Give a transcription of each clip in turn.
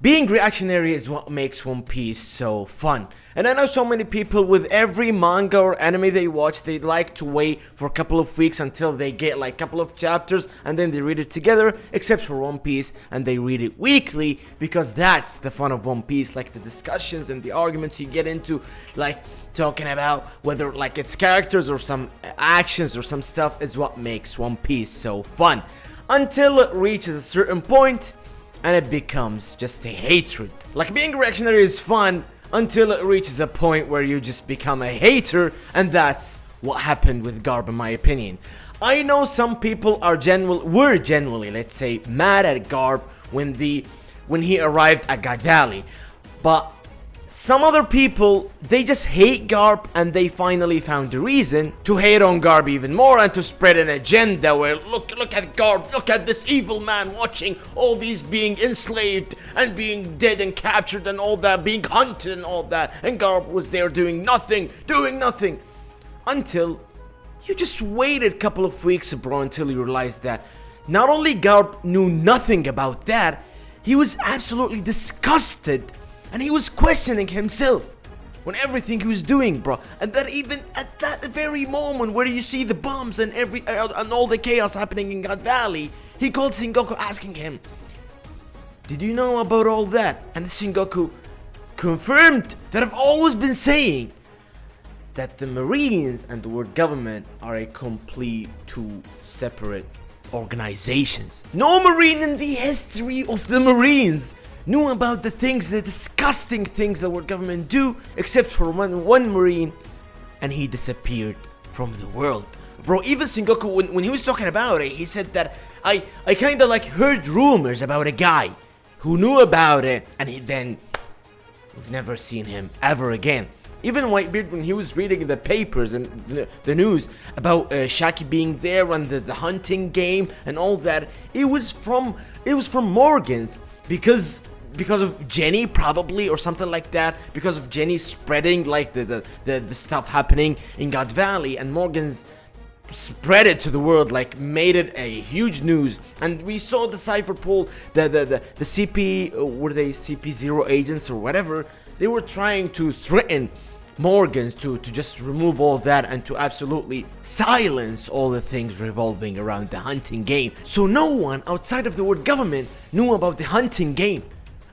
Being reactionary is what makes One Piece so fun. And I know so many people with every manga or anime they watch, they like to wait for a couple of weeks until they get like a couple of chapters and then they read it together, except for One Piece, and they read it weekly because that's the fun of One Piece, like the discussions and the arguments you get into, like talking about whether like it's characters or some actions or some stuff is what makes One Piece so fun. Until it reaches a certain point and it becomes just a hatred. Like being reactionary is fun until it reaches a point where you just become a hater, and that's what happened with Garp in my opinion. I know some people were genuinely, let's say, mad at Garp when he arrived at God Valley, but some other people, they just hate Garp, and they finally found a reason to hate on Garp even more and to spread an agenda where look at Garp, look at this evil man watching all these being enslaved and being dead and captured and all that, being hunted and all that, and Garp was there doing nothing, until you just waited a couple of weeks, bro, until you realized that not only Garp knew nothing about that, he was absolutely disgusted. And he was questioning himself on everything he was doing, bro. And that even at that very moment where you see the bombs and all the chaos happening in God Valley, he called Sengoku asking him, "Did you know about all that?" And Sengoku confirmed that I've always been saying that the Marines and the world government are a complete two separate organizations. No Marine in the history of the Marines knew about the disgusting things the world government do, except for one Marine, and he disappeared from the world. Bro, even Sengoku, when he was talking about it, he said that I kinda like heard rumors about a guy who knew about it, and we've never seen him ever again. Even Whitebeard, when he was reading the papers and the news about Shaki being there and the hunting game and all that, it was from Morgan's, because of Jenny probably, or something like that, because of Jenny spreading like the stuff happening in God Valley, and Morgan's spread it to the world, like made it a huge news. And we saw the Cypher Pool, the CP, were they CP0 agents or whatever, they were trying to threaten Morgans to just remove all that and to absolutely silence all the things revolving around the hunting game. So no one outside of the world government knew about the hunting game.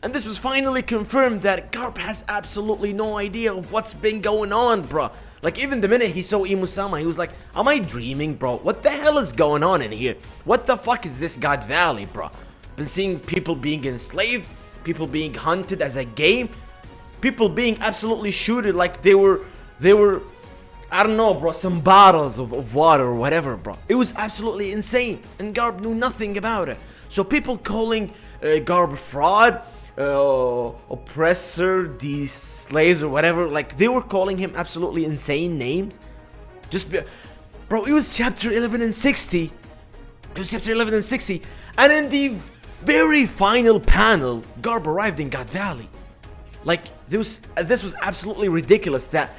And this was finally confirmed that Garp has absolutely no idea of what's been going on, bro. Like even the minute he saw Imusama, he was like, am I dreaming, bro? What the hell is going on in here? What the fuck is this God's Valley, bro? Been seeing people being enslaved, people being hunted as a game, people being absolutely shooted like they were I don't know, bro, some bottles of water or whatever, bro. It was absolutely insane, and Garp knew nothing about it. So people calling Garp fraud, oppressor, these slaves or whatever, like they were calling him absolutely insane names. Bro, it was chapter 11 and 60. It was chapter 11 and 60, and in the very final panel, Garp arrived in God Valley. Like this was absolutely ridiculous that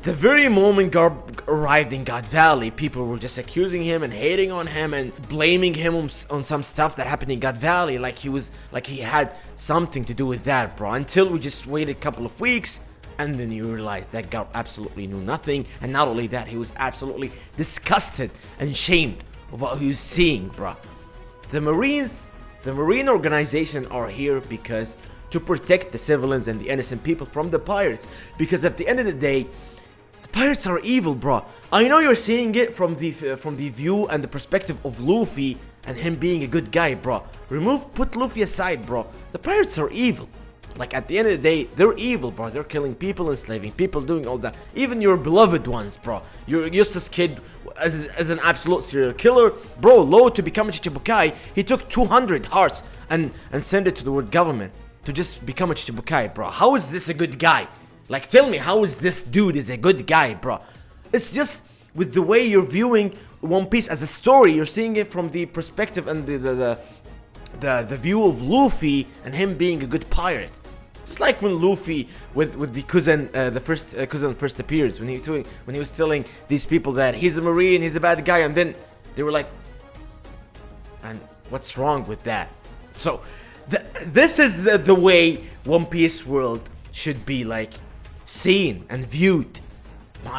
the very moment Garp arrived in God Valley, people were just accusing him and hating on him and blaming him on some stuff that happened in God Valley, like he had something to do with that, bro. Until we just waited a couple of weeks, and then you realize that Garp absolutely knew nothing, and not only that, he was absolutely disgusted and shamed of what he was seeing, bro. The Marine organization are here because to protect the civilians and the innocent people from the pirates, because at the end of the day, pirates are evil, bro. I know you're seeing it from the view and the perspective of Luffy and him being a good guy, bro. Put Luffy aside, bro. The pirates are evil. Like at the end of the day, they're evil, bro. They're killing people, enslaving people, doing all that. Even your beloved ones, bro. Your Eustace Kid as an absolute serial killer, bro. Low to become a Chichibukai, he took 200 hearts and sent it to the world government to just become a Chichibukai, bro. How is this a good guy? Like, tell me, how is this dude is a good guy, bro? It's just with the way you're viewing One Piece as a story, you're seeing it from the perspective and the view of Luffy and him being a good pirate. It's like when Luffy with the cousin, the first cousin first appears, when he was telling these people that he's a Marine, he's a bad guy, and then they were like, and what's wrong with that? So This is the way One Piece world should be like seen and viewed.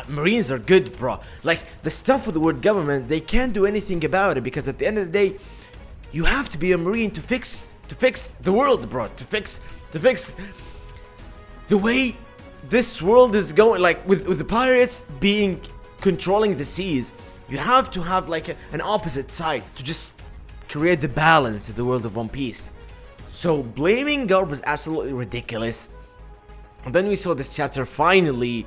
Marines are good, bro. Like the stuff with the word government, they can't do anything about it because at the end of the day, you have to be a Marine to fix the world, bro. To fix the way this world is going. Like with the pirates being controlling the seas, you have to have like an opposite side to just create the balance in the world of One Piece. So blaming Garp was absolutely ridiculous. And then we saw this chapter finally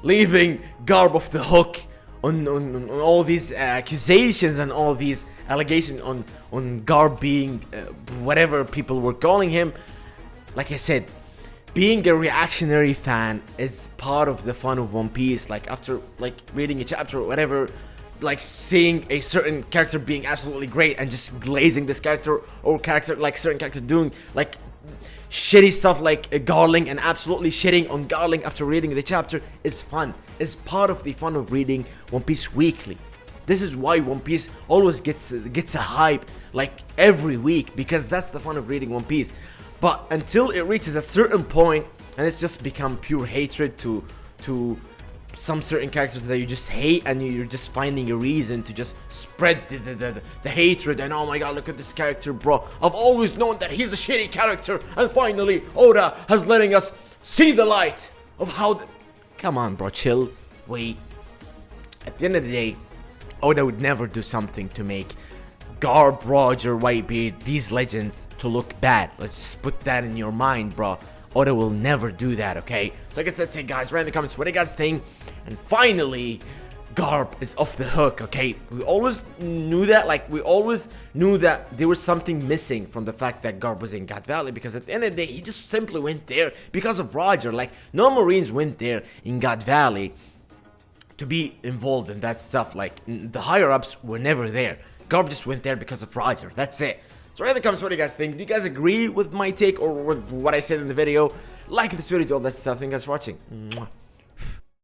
leaving Garp off the hook on all these accusations and all these allegations on Garp being whatever people were calling him. Like I said, being a reactionary fan is part of the fun of One Piece. Like after like reading a chapter or whatever, like seeing a certain character being absolutely great and just glazing this character or certain character doing like shitty stuff like Garling and absolutely shitting on Garling after reading the chapter is fun. It's part of the fun of reading One Piece weekly. This is why One Piece always gets a hype like every week, because that's the fun of reading One Piece. But until it reaches a certain point and it's just become pure hatred to some certain characters that you just hate, and you're just finding a reason to just spread the hatred and oh my god, look at this character, bro. I've always known that he's a shitty character, and finally Oda has letting us see the light of how come on, bro, chill, wait. At the end of the day, Oda would never do something to make Garp, Roger, Whitebeard, these legends to look bad. Let's just put that in your mind, bro. Oda will never do that, okay? So I guess that's it, guys. Write in the comments what do you guys think. And finally, Garp is off the hook, okay? We always knew that, like, we always knew that there was something missing from the fact that Garp was in God Valley, because at the end of the day, he just simply went there because of Roger. Like, no Marines went there in God Valley to be involved in that stuff. Like, the higher-ups were never there. Garp just went there because of Roger. That's it. So write in the comments what do you guys think. Do you guys agree with my take or with what I said in the video? Like this video, do all that stuff. Thank you guys for watching. Mwah.